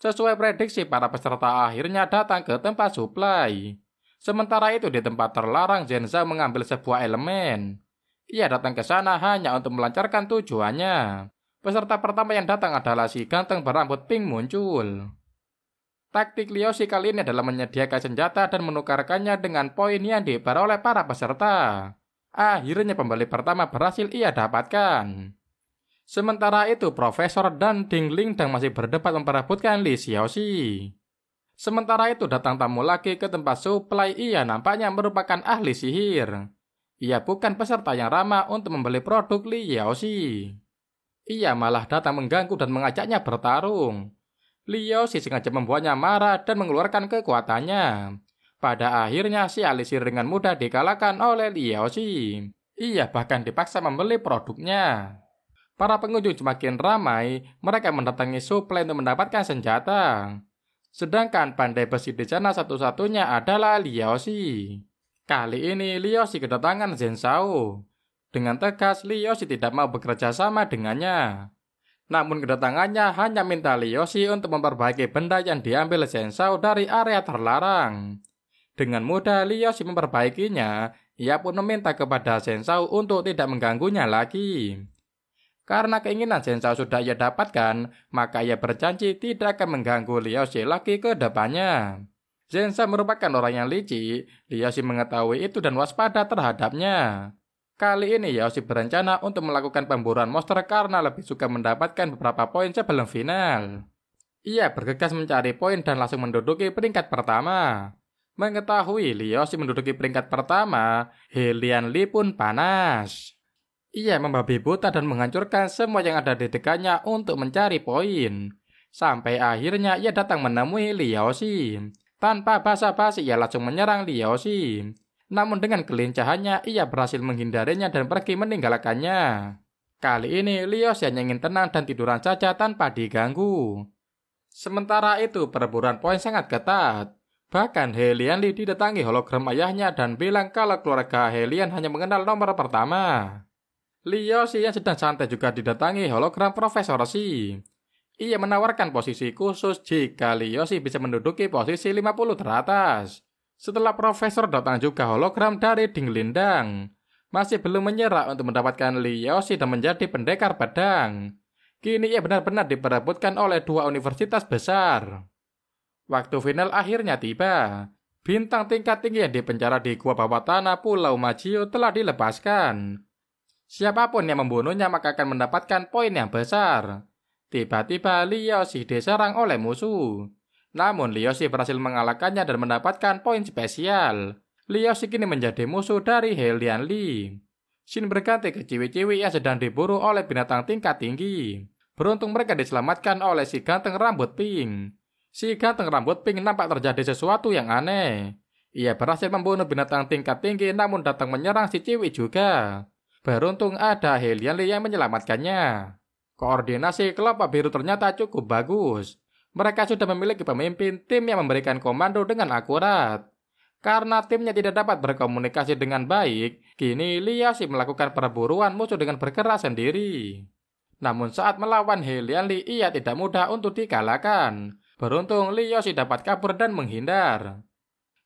Sesuai prediksi, para peserta akhirnya datang ke tempat suplai. Sementara itu di tempat terlarang, Zhen Zhao mengambil sebuah elemen. Ia datang ke sana hanya untuk melancarkan tujuannya. Peserta pertama yang datang adalah si ganteng berambut pink muncul. Taktik Liao Shi kali ini adalah menyediakan senjata dan menukarkannya dengan poin yang diperoleh para peserta. Akhirnya pembeli pertama berhasil ia dapatkan. Sementara itu, Profesor dan Ding Lingdang masih berdebat memperebutkan Li Xiaoxi. Sementara itu datang tamu lagi ke tempat suplai. Ia nampaknya merupakan ahli sihir. Ia bukan peserta yang ramah untuk membeli produk Li Xiaoxi. Ia malah datang mengganggu dan mengajaknya bertarung. Li Xiaoxi sengaja membuatnya marah dan mengeluarkan kekuatannya. Pada akhirnya si ahli sihir dengan mudah dikalahkan oleh Li Xiaoxi. Ia bahkan dipaksa membeli produknya. Para pengunjung semakin ramai, mereka mendatangi suplai untuk mendapatkan senjata. Sedangkan pandai besi di sana satu-satunya adalah Liao Shi. Kali ini Liao Shi kedatangan Zhen Zhao. Dengan tegas, Liao Shi tidak mau bekerja sama dengannya. Namun kedatangannya hanya minta Liuxi untuk memperbaiki benda yang diambil Zheng Zhao dari area terlarang. Dengan mudah Liuxi memperbaikinya, ia pun meminta kepada Zheng Zhao untuk tidak mengganggunya lagi. Karena keinginan Zheng Zhao sudah ia dapatkan, maka ia berjanji tidak akan mengganggu Liuxi lagi ke depannya. Zheng Zhao merupakan orang yang licik, Liuxi mengetahui itu dan waspada terhadapnya. Kali ini Liuxi berencana untuk melakukan pemburuan monster karena lebih suka mendapatkan beberapa poin sebelum final. Ia bergegas mencari poin dan langsung menduduki peringkat pertama. Mengetahui Liuxi menduduki peringkat pertama, He Lianli pun panas. Ia membabi buta dan menghancurkan semua yang ada di dekatnya untuk mencari poin. Sampai akhirnya ia datang menemui Liuxi. Tanpa basa-basi ia langsung menyerang Liuxi. Namun dengan kelincahannya ia berhasil menghindarinya dan pergi meninggalkannya. Kali ini Liuxi hanya ingin tenang dan tiduran saja tanpa diganggu. Sementara itu perburuan poin sangat ketat. Bahkan He Lianli didatangi hologram ayahnya dan bilang kalau keluarga He Lian hanya mengenal nomor pertama. Liuxi yang sedang santai juga didatangi hologram Profesor Xi. Ia menawarkan posisi khusus jika Liuxi bisa menduduki posisi 50 teratas. Setelah Profesor datang juga hologram dari Ding Lindang. Masih belum menyerah untuk mendapatkan Liuxi dan menjadi pendekar pedang. Kini ia benar-benar diperebutkan oleh dua universitas besar. Waktu final akhirnya tiba. Bintang tingkat tinggi yang dipenjara di gua bawah tanah Pulau Majio telah dilepaskan. Siapapun yang membunuhnya maka akan mendapatkan poin yang besar. Tiba-tiba Liuxi diserang oleh musuh. Namun Liuxi berhasil mengalahkannya dan mendapatkan poin spesial. Liuxi kini menjadi musuh dari He Lianli. Xin berganti ke ciwi-ciwi yang sedang diburu oleh binatang tingkat tinggi. Beruntung mereka diselamatkan oleh si ganteng rambut pink. Si ganteng rambut pink nampak terjadi sesuatu yang aneh. Ia berhasil membunuh binatang tingkat tinggi namun datang menyerang si ciwi juga. Beruntung ada He Lianli yang menyelamatkannya. Koordinasi kelompok biru ternyata cukup bagus. Mereka sudah memiliki pemimpin tim yang memberikan komando dengan akurat. Karena timnya tidak dapat berkomunikasi dengan baik, kini Liuxi melakukan perburuan musuh dengan bergerak sendiri. Namun saat melawan He Lianli, ia tidak mudah untuk dikalahkan. Beruntung Liuxi dapat kabur dan menghindar.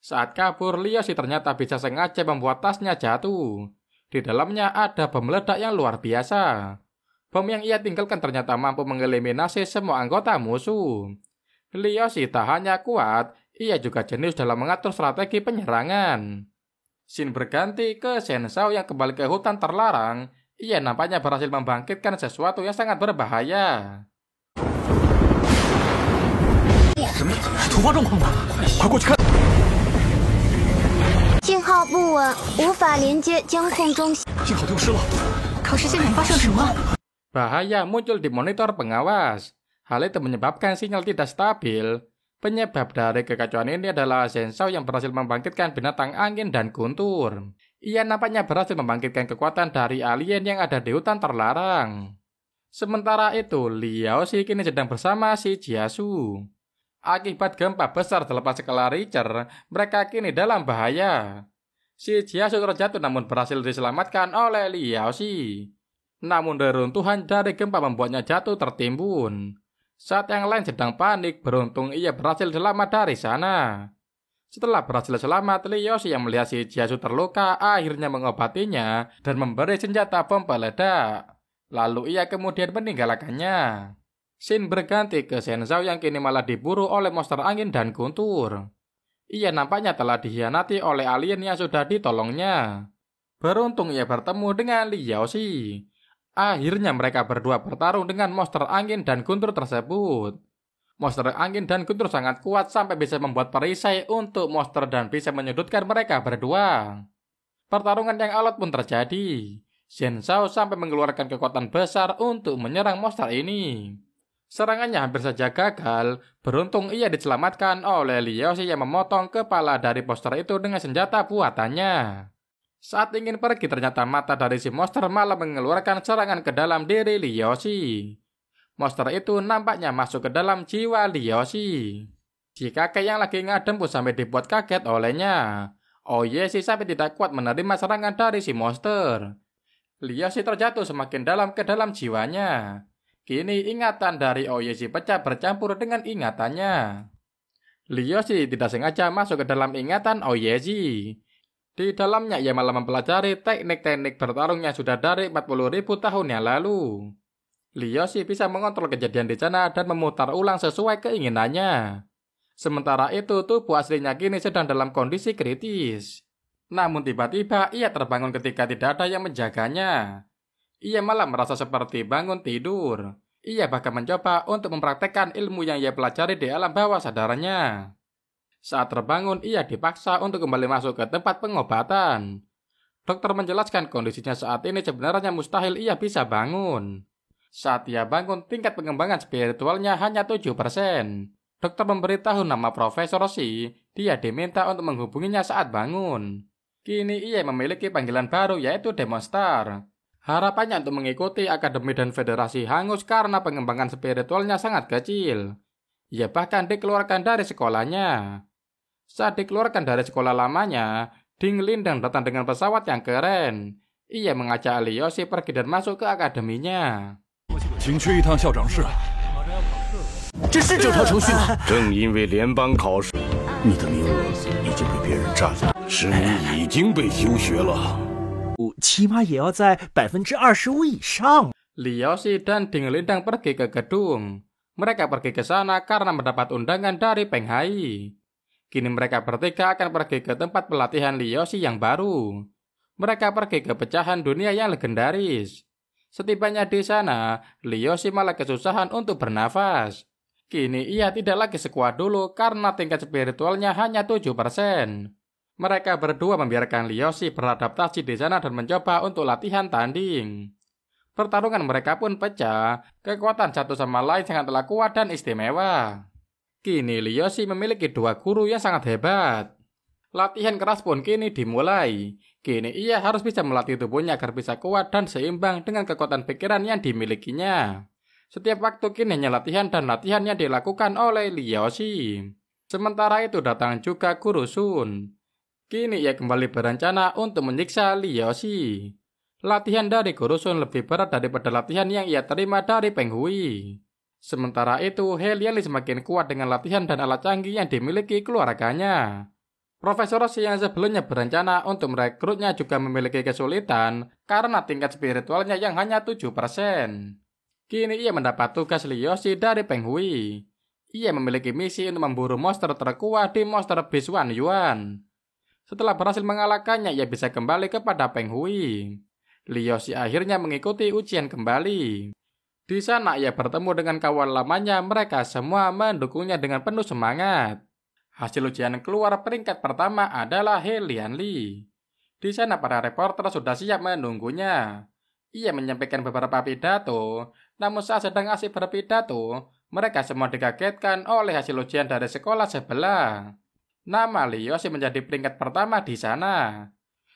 Saat kabur, Liuxi ternyata bisa sengaja membuat tasnya jatuh. Di dalamnya ada bom meledak yang luar biasa. Bom yang ia tinggalkan ternyata mampu mengeliminasi semua anggota musuh. Liuxi tak hanya kuat, ia juga jenius dalam mengatur strategi penyerangan. Xin berganti ke Zheng Zhao yang kembali ke hutan terlarang. Ia nampaknya berhasil membangkitkan sesuatu yang sangat berbahaya. 突发状况吗？快过去看！ 信号不稳，无法连接监控中心。 信号丢失了。考试现场发生什么？ Bahaya muncul di monitor pengawas. Hal itu menyebabkan sinyal tidak stabil. Penyebab dari kekacauan ini adalah Zheng Zhao yang berhasil membangkitkan binatang angin dan guntur. Ia nampaknya berhasil membangkitkan kekuatan dari alien yang ada di hutan terlarang. Sementara itu, Liuxi kini sedang bersama si Jiasu. Akibat gempa besar selepas skala Richter, mereka kini dalam bahaya. Si Jiasu terjatuh namun berhasil diselamatkan oleh Liuxi. Namun reruntuhan dari gempa membuatnya jatuh tertimbun. Saat yang lain sedang panik, beruntung ia berhasil selamat dari sana. Setelah berhasil selamat, Liuxi yang melihat si Jiasu terluka akhirnya mengobatinya dan memberi senjata bom peledak. Lalu ia kemudian meninggalkannya. Xin berganti ke Zheng Zhao yang kini malah diburu oleh monster angin dan guntur. Ia nampaknya telah dikhianati oleh alien yang sudah ditolongnya. Beruntung ia bertemu dengan Liuxi. Akhirnya mereka berdua bertarung dengan monster angin dan guntur tersebut. Monster angin dan guntur sangat kuat sampai bisa membuat perisai untuk monster dan bisa menyudutkan mereka berdua. Pertarungan yang alot pun terjadi. Zheng Zhao sampai mengeluarkan kekuatan besar untuk menyerang monster ini. Serangannya hampir saja gagal, beruntung ia diselamatkan oleh Liuxi yang memotong kepala dari monster itu dengan senjata buatannya. Saat ingin pergi ternyata mata dari si monster malah mengeluarkan serangan ke dalam diri Liuxi. Monster itu nampaknya masuk ke dalam jiwa Liuxi. Si kakek yang lagi ngadem pun sampai dibuat kaget olehnya. Oh yes, sampai tidak kuat menerima serangan dari si monster. Liuxi terjatuh semakin dalam ke dalam jiwanya. Kini ingatan dari Oyeji pecah bercampur dengan ingatannya. Liyoshi tidak sengaja masuk ke dalam ingatan Oyeji. Di dalamnya ia malah mempelajari teknik-teknik bertarung yang sudah dari 40.000 tahun yang lalu. Liyoshi bisa mengontrol kejadian di sana dan memutar ulang sesuai keinginannya. Sementara itu tubuh aslinya kini sedang dalam kondisi kritis. Namun tiba-tiba ia terbangun ketika tidak ada yang menjaganya. Ia malah merasa seperti bangun tidur. Ia bahkan mencoba untuk mempraktekkan ilmu yang ia pelajari di alam bawah sadarnya. Saat terbangun, ia dipaksa untuk kembali masuk ke tempat pengobatan. Dokter menjelaskan kondisinya saat ini sebenarnya mustahil ia bisa bangun. Saat ia bangun, tingkat pengembangan spiritualnya hanya 7%. Dokter memberitahu nama Profesor Shi. Dia diminta untuk menghubunginya saat bangun. Kini ia memiliki panggilan baru yaitu Demonstar. Harapannya untuk mengikuti akademi dan federasi hangus karena pengembangan spiritualnya sangat kecil. Ia bahkan dikeluarkan dari sekolahnya. Saat dikeluarkan dari sekolah lamanya, Ding Lindang datang dengan pesawat yang keren. Ia mengajak Liyoshi pergi dan masuk ke akademinya. 请去一趟校长室。这是正常程序吗？正因为联邦考试，你的名额已经被别人占了，使你已经被休学了。起码也要在25%以上。 Liyoshi dan Ding Lindang pergi ke gedung. Mereka pergi ke sana karena mendapat undangan dari Peng Hai. Kini mereka bertiga akan pergi ke tempat pelatihan Liyoshi yang baru. Mereka pergi ke pecahan dunia yang legendaris. Setibanya di sana, Liyoshi malah kesusahan untuk bernafas. Kini ia tidak lagi sekuat dulu karena tingkat spiritualnya hanya 7%. Mereka berdua membiarkan Liyoshi beradaptasi di sana dan mencoba untuk latihan tanding. Pertarungan mereka pun pecah, kekuatan satu sama lain sangatlah kuat dan istimewa. Kini Liyoshi memiliki 2 guru yang sangat hebat. Latihan keras pun kini dimulai. Kini ia harus bisa melatih tubuhnya agar bisa kuat dan seimbang dengan kekuatan pikiran yang dimilikinya. Setiap waktu kini hanya latihan dan latihan yang dilakukan oleh Liyoshi. Sementara itu datang juga Guru Sun. Kini ia kembali berencana untuk menyiksa Liyoshi. Latihan dari Guru Sun lebih berat daripada latihan yang ia terima dari Peng Hui. Sementara itu, Helian Li semakin kuat dengan latihan dan alat canggih yang dimiliki keluarganya. Profesor Shi yang sebelumnya berencana untuk merekrutnya juga memiliki kesulitan karena tingkat spiritualnya yang hanya 7%. Kini ia mendapat tugas Liyoshi dari Peng Hui. Ia memiliki misi untuk memburu monster terkuat di Monster Beast Wan Yuan. Setelah berhasil mengalahkannya, ia bisa kembali kepada Peng Hui. Liyoshi akhirnya mengikuti ujian kembali. Di sana ia bertemu dengan kawan lamanya, mereka semua mendukungnya dengan penuh semangat. Hasil ujian keluar peringkat pertama adalah Helian Li. Di sana para reporter sudah siap menunggunya. Ia menyampaikan beberapa pidato, namun saat sedang asik berpidato, mereka semua dikagetkan oleh hasil ujian dari sekolah sebelah. Nama Liyoshi menjadi peringkat pertama di sana.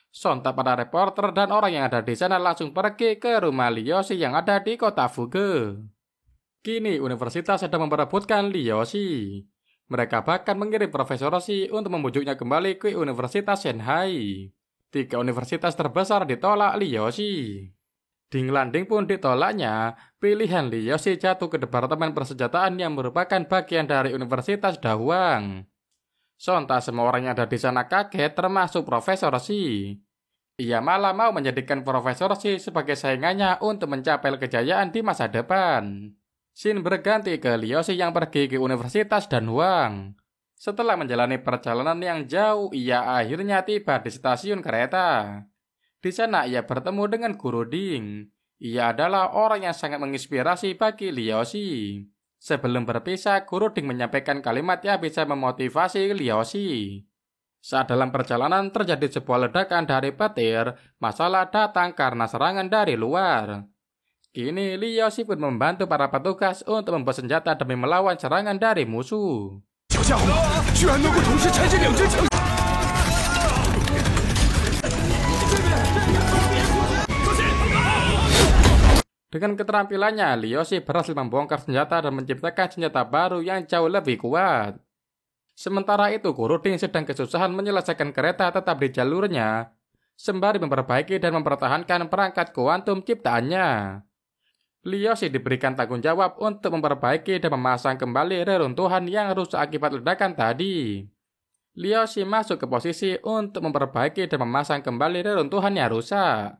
Sontak para reporter dan orang yang ada di sana langsung pergi ke rumah Liyoshi yang ada di kota Fuge. Kini universitas sedang memperebutkan Liyoshi. Mereka bahkan mengirim Profesor Shi untuk membujuknya kembali ke Universitas Shanghai. 3 universitas terbesar ditolak Liyoshi. Ding Landing pun ditolaknya. Pilihan Liyoshi jatuh ke Departemen Persenjataan yang merupakan bagian dari Universitas Dahuang. Sontak semua orang yang ada di sana kaget termasuk Profesor Shi. Ia malah mau menjadikan Profesor Shi sebagai saingannya untuk mencapai kejayaan di masa depan. Shin berganti ke Liyoshi yang pergi ke Universitas Danhuang. Setelah menjalani perjalanan yang jauh, ia akhirnya tiba di stasiun kereta. Di sana ia bertemu dengan Guru Ding. Ia adalah orang yang sangat menginspirasi bagi Liyoshi. Sebelum berpisah, Guru Ding menyampaikan kalimat yang bisa memotivasi Liyoshi. Saat dalam perjalanan terjadi sebuah ledakan dari petir, masalah datang karena serangan dari luar. Kini Liyoshi pun membantu para petugas untuk membawa senjata demi melawan serangan dari musuh. Dengan keterampilannya, Liyoshi berhasil membongkar senjata dan menciptakan senjata baru yang jauh lebih kuat. Sementara itu, Guru Ding sedang kesusahan menyelesaikan kereta tetap di jalurnya, sembari memperbaiki dan mempertahankan perangkat kuantum ciptaannya. Liu Shi diberikan tanggung jawab untuk memperbaiki dan memasang kembali reruntuhan yang rusak akibat ledakan tadi. Liu Shi masuk ke posisi untuk memperbaiki dan memasang kembali reruntuhan yang rusak.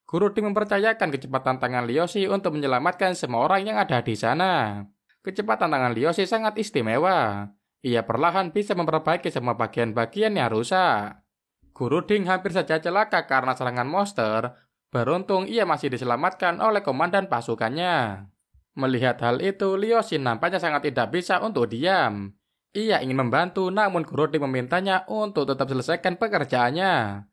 Guru Ding mempercayakan kecepatan tangan Liu Shi untuk menyelamatkan semua orang yang ada di sana. Kecepatan tangan Liu Shi sangat istimewa. Ia perlahan bisa memperbaiki semua bagian-bagian yang rusak. Guru Ding hampir saja celaka karena serangan monster. Beruntung ia masih diselamatkan oleh komandan pasukannya. Melihat hal itu, Liu Shi nampaknya sangat tidak bisa untuk diam. Ia ingin membantu, namun Guru Ding memintanya untuk tetap selesaikan pekerjaannya.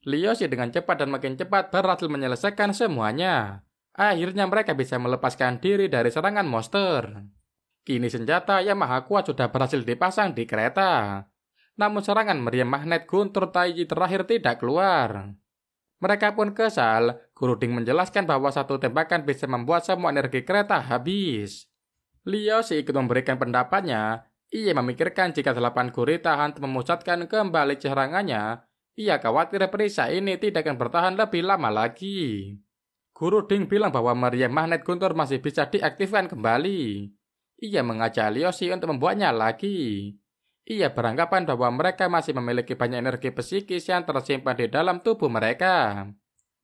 Liu Shi dengan cepat dan makin cepat berhasil menyelesaikan semuanya. Akhirnya mereka bisa melepaskan diri dari serangan monster. Kini senjata yang maha kuat sudah berhasil dipasang di kereta. Namun serangan meriam magnet Guntur Taiji terakhir tidak keluar. Mereka pun kesal. Guru Ding menjelaskan bahwa satu tembakan bisa membuat semua energi kereta habis. Liu Shi ikut memberikan pendapatnya. Ia memikirkan jika 8 gurita hantu memusatkan kembali serangannya, ia khawatir perisai ini tidak akan bertahan lebih lama lagi. Guru Ding bilang bahwa meriam magnet Guntur masih bisa diaktifkan kembali. Ia mengajak Liu Shi untuk membuatnya lagi. Ia beranggapan bahwa mereka masih memiliki banyak energi psikis yang tersimpan di dalam tubuh mereka.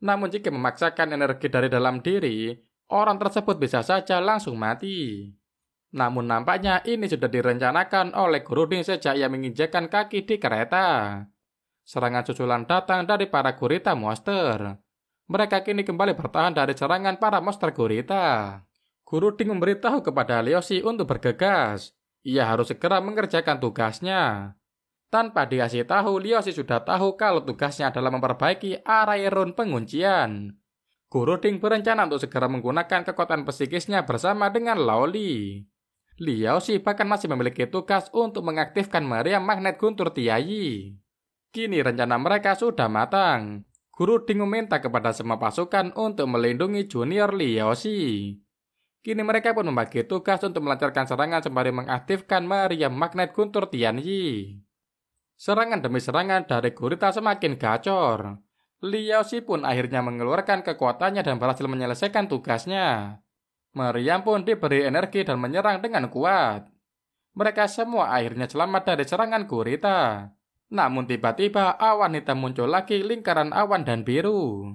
Namun jika memaksakan energi dari dalam diri, orang tersebut bisa saja langsung mati. Namun nampaknya ini sudah direncanakan oleh Guru Ding sejak ia menginjakkan kaki di kereta. Serangan susulan datang dari para gurita monster. Mereka kini kembali bertahan dari serangan para monster gurita. Guru Ding memberitahu kepada Liu Shi untuk bergegas. Ia harus segera mengerjakan tugasnya. Tanpa dikasih tahu, Liu Shi sudah tahu kalau tugasnya adalah memperbaiki area rune penguncian. Guru Ding berencana untuk segera menggunakan kekuatan psikisnya bersama dengan Lao Li. Liu Shi bahkan masih memiliki tugas untuk mengaktifkan meriam magnet Guntur Tianyi. Kini rencana mereka sudah matang. Guru Ding meminta kepada semua pasukan untuk melindungi junior Liu Shi. Kini mereka pun membagi tugas untuk melancarkan serangan sembari mengaktifkan meriam magnet Guntur Tianyi. Serangan demi serangan dari gurita semakin gacor. Liu Shi pun akhirnya mengeluarkan kekuatannya dan berhasil menyelesaikan tugasnya. Meriam pun diberi energi dan menyerang dengan kuat. Mereka semua akhirnya selamat dari serangan gurita. Namun tiba-tiba awan hitam muncul lagi, lingkaran awan dan biru.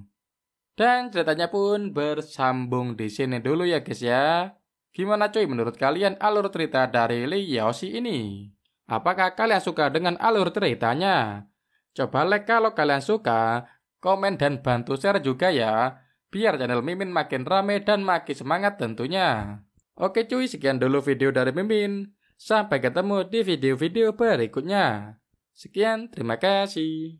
Dan ceritanya pun bersambung di sini dulu ya guys ya. Gimana cuy menurut kalian alur cerita dari Liu Shi ini? Apakah kalian suka dengan alur ceritanya? Coba like kalau kalian suka, komen dan bantu share juga ya. Biar channel Mimin makin rame dan makin semangat tentunya. Oke cuy, sekian dulu video dari Mimin. Sampai ketemu di video-video berikutnya. Sekian, terima kasih.